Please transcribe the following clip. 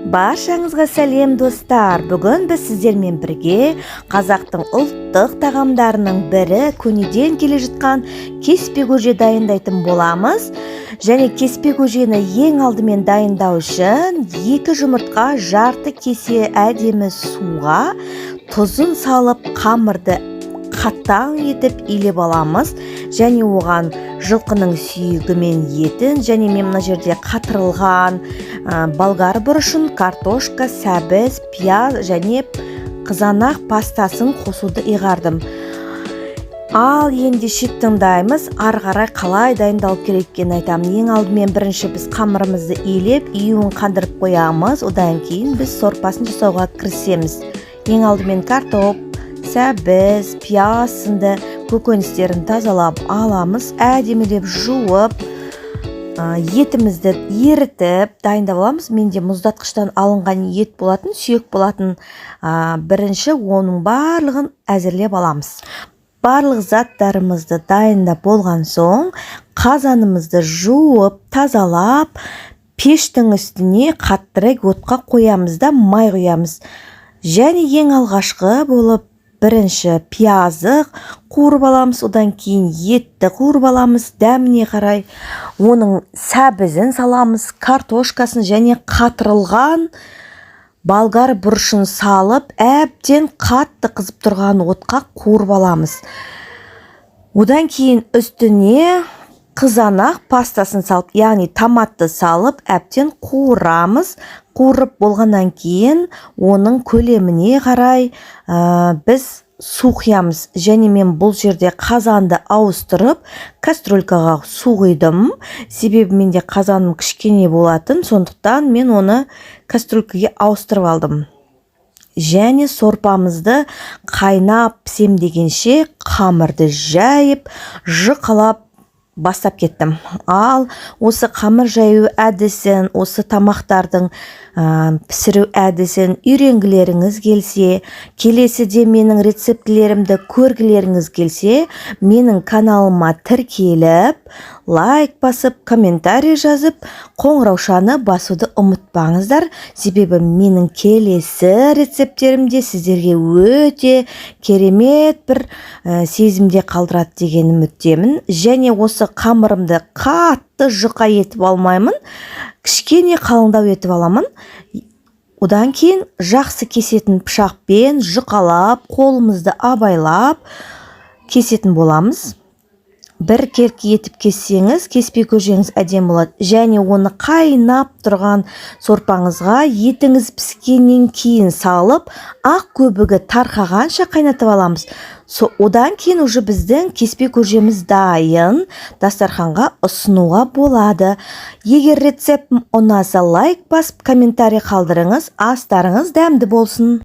Баршаңызға сәлем достар. Бүгін біз сіздермен бірге қазақтың ұлттық тағамдарының бірі көнеден келе жатқан кеспе көже дайындайтын боламыз. Және кеспе көжені ең алдымен дайындау үшін 2 жұмыртқа, жарты кесе әдемі суға тұзын салып қамырды қатаң етіп илеп аламыз. Және оған жылқының сүйегі мен етін және мен мына жерде қатырылған болгар бұрышын, картошка, сәбіз, пияз және қызанақ пастасын қосуды ұйғардым. Ал енді тыңдаймыз, ары қарай қалай дайындалу керек екенін айтамын. Ең алдымен бірінші біз қамырымызды илеп, июін қандырып қоямыз. Одан кейін біз сорпасын жасауға кірісеміз. Ең алдымен картоп, сәбіз, пияз сынды көкөністерін тазалап аламыз. Әдемілеп жуып, етімізді ерітіп дайындап аламыз. Менде мұздатқыштан алынған ет болатын, сүйек болатын. Бірінші оның барлығын әзірлеп аламыз. Барлық заттарымызды дайындап болған соң, қазанымызды жуып, тазалап, пештің үстіне қаттырек отқа қоямыз да май құямыз. Және ең алғашқы болып бірінші пиязы қуырып аламыз, одан кейін етті қуырып аламыз, дәміне қарай оның сәбізін саламыз, картошкасын және қатырылған болгар бұрышын салып, әбден қатты қызып тұрған отқа қуырып аламыз. Одан кейін үстіне қызанақ пастасын салып, яғни томатты салып, әбден қуырамыз. Қуырып болғаннан кейін оның көлеміне қарай біз су құямыз. Және мен бұл жерде қазанды ауыстырып, кастрөлкаға су құйдым. Себебі менде қазаным кішкене болатын, сондықтан мен оны кастрөлкаға ауыстырып алдым. Және сорпамызды қайнап пісем дегенше қамырды жайып, жұқалап бастап кеттім. Ал осы қамыр жаю әдісін, осы тамақтардың пісіру әдісін үйренгілеріңіз келсе, келесіде менің рецептілерімді көргілеріңіз келсе, менің каналыма тіркеліп, лайк басып, комментарий жазып, қоңыраушаны басуды ұмытпаңыздар. Себебі менің келесі рецепттерімде сіздерге өте керемет бір сезімде қалдырады деген үміттемін. Және осы қамырымды қатты жұқа етіп алмаймын, кішкене қалыңдау етіп аламын. Одан кейін жақсы кесетін пышақпен жұқалап, қолымызды абайлап кесетін боламыз. Бір керке етіп кессеңіз, кеспе көжеңіз әдемі болады. Және оны қайнап тұрған сорпаңызға етіңіз піскеннен кейін салып, ақ көбігі тарқағанша қайнатып аламыз. Одан кейін уже біздің кеспе көжеміз дайын, дастарханға ұсынуға болады. Егер рецептім ұнаса, лайк басып, комментарий қалдырыңыз, астарыңыз дәмді болсын.